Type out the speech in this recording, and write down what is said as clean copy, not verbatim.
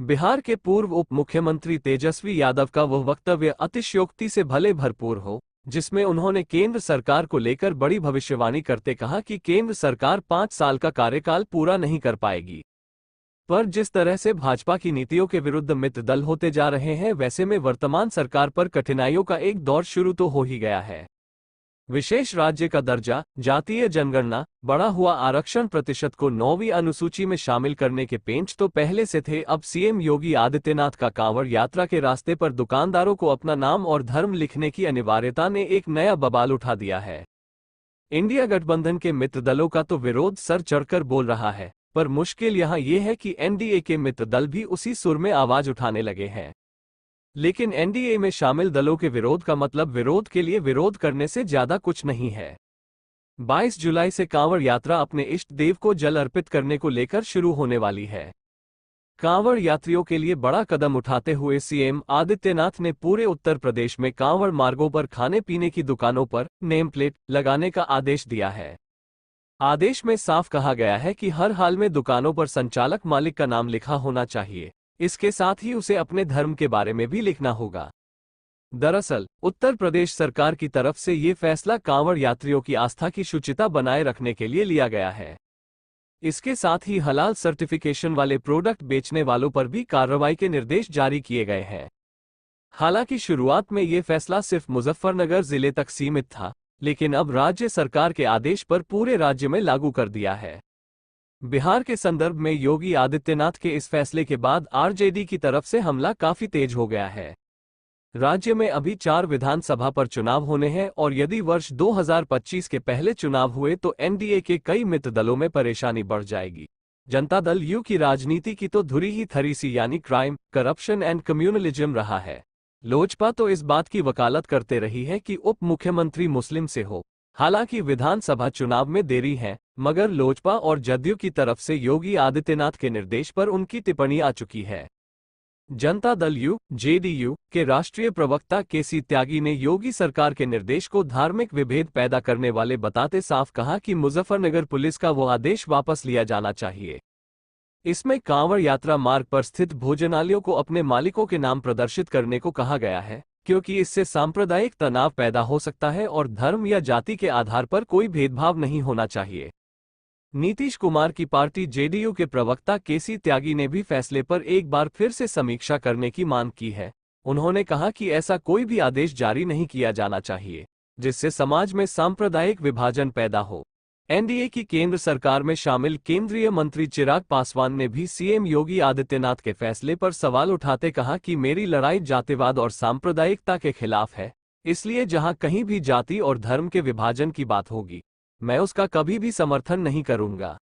बिहार के पूर्व उप मुख्यमंत्री तेजस्वी यादव का वह वक्तव्य अतिशयोक्ति से भले भरपूर हो, जिसमें उन्होंने केंद्र सरकार को लेकर बड़ी भविष्यवाणी करते कहा कि केंद्र सरकार 5 साल का कार्यकाल पूरा नहीं कर पाएगी। पर जिस तरह से भाजपा की नीतियों के विरुद्ध मित्र दल होते जा रहे हैं, वैसे में वर्तमान सरकार पर कठिनाइयों का एक दौर शुरू तो हो ही गया है। विशेष राज्य का दर्जा, जातीय जनगणना, बढ़ा हुआ आरक्षण प्रतिशत को 9वीं अनुसूची में शामिल करने के पेंच तो पहले से थे। अब सीएम योगी आदित्यनाथ का कांवड़ यात्रा के रास्ते पर दुकानदारों को अपना नाम और धर्म लिखने की अनिवार्यता ने एक नया बवाल उठा दिया है। इंडिया गठबंधन के मित्र दलों का तो विरोध सर चढ़कर बोल रहा है, पर मुश्किल यहां यह है कि एनडीए के मित्र दल भी उसी सुर में आवाज उठाने लगे हैं। लेकिन एनडीए में शामिल दलों के विरोध का मतलब विरोध के लिए विरोध करने से ज्यादा कुछ नहीं है। 22 जुलाई से कांवड़ यात्रा अपने इष्ट देव को जल अर्पित करने को लेकर शुरू होने वाली है। कांवड़ यात्रियों के लिए बड़ा कदम उठाते हुए सीएम आदित्यनाथ ने पूरे उत्तर प्रदेश में कांवड़ मार्गों पर खाने पीने की दुकानों पर नेम प्लेट लगाने का आदेश दिया है। आदेश में साफ कहा गया है कि हर हाल में दुकानों पर संचालक मालिक का नाम लिखा होना चाहिए। इसके साथ ही उसे अपने धर्म के बारे में भी लिखना होगा। दरअसल उत्तर प्रदेश सरकार की तरफ से ये फैसला कांवड़ यात्रियों की आस्था की शुचिता बनाए रखने के लिए लिया गया है। इसके साथ ही हलाल सर्टिफिकेशन वाले प्रोडक्ट बेचने वालों पर भी कार्रवाई के निर्देश जारी किए गए हैं। हालांकि शुरुआत में ये फैसला सिर्फ मुजफ्फरनगर जिले तक सीमित था, लेकिन अब राज्य सरकार के आदेश पर पूरे राज्य में लागू कर दिया है। बिहार के संदर्भ में योगी आदित्यनाथ के इस फैसले के बाद आरजेडी की तरफ से हमला काफी तेज हो गया है। राज्य में अभी 4 विधानसभा पर चुनाव होने हैं और यदि वर्ष 2025 के पहले चुनाव हुए तो एनडीए के कई मित्र दलों में परेशानी बढ़ जाएगी। जनता दल यू की राजनीति की तो धुरी ही थरी सी यानी क्राइम, करप्शन एंड कम्युनलिज्म रहा है। लोजपा तो इस बात की वकालत करते रही है कि उप मुख्यमंत्री मुस्लिम से हो। हालांकि विधानसभा चुनाव में देरी है, मगर लोजपा और जदयू की तरफ से योगी आदित्यनाथ के निर्देश पर उनकी टिप्पणी आ चुकी है। जनता दल यू जेडीयू के राष्ट्रीय प्रवक्ता केसी त्यागी ने योगी सरकार के निर्देश को धार्मिक विभेद पैदा करने वाले बताते साफ कहा कि मुजफ्फरनगर पुलिस का वो आदेश वापस लिया जाना चाहिए। इसमें कांवड़ यात्रा मार्ग पर स्थित भोजनालयों को अपने मालिकों के नाम प्रदर्शित करने को कहा गया है, क्योंकि इससे सांप्रदायिक तनाव पैदा हो सकता है और धर्म या जाति के आधार पर कोई भेदभाव नहीं होना चाहिए। नीतीश कुमार की पार्टी जेडीयू के प्रवक्ता केसी त्यागी ने भी फैसले पर एक बार फिर से समीक्षा करने की मांग की है। उन्होंने कहा कि ऐसा कोई भी आदेश जारी नहीं किया जाना चाहिए जिससे समाज में सांप्रदायिक विभाजन पैदा हो। एनडीए की केंद्र सरकार में शामिल केंद्रीय मंत्री चिराग पासवान ने भी सीएम योगी आदित्यनाथ के फैसले पर सवाल उठाते कहा कि मेरी लड़ाई जातिवाद और सांप्रदायिकता के खिलाफ है, इसलिए जहां कहीं भी जाति और धर्म के विभाजन की बात होगी, मैं उसका कभी भी समर्थन नहीं करूंगा।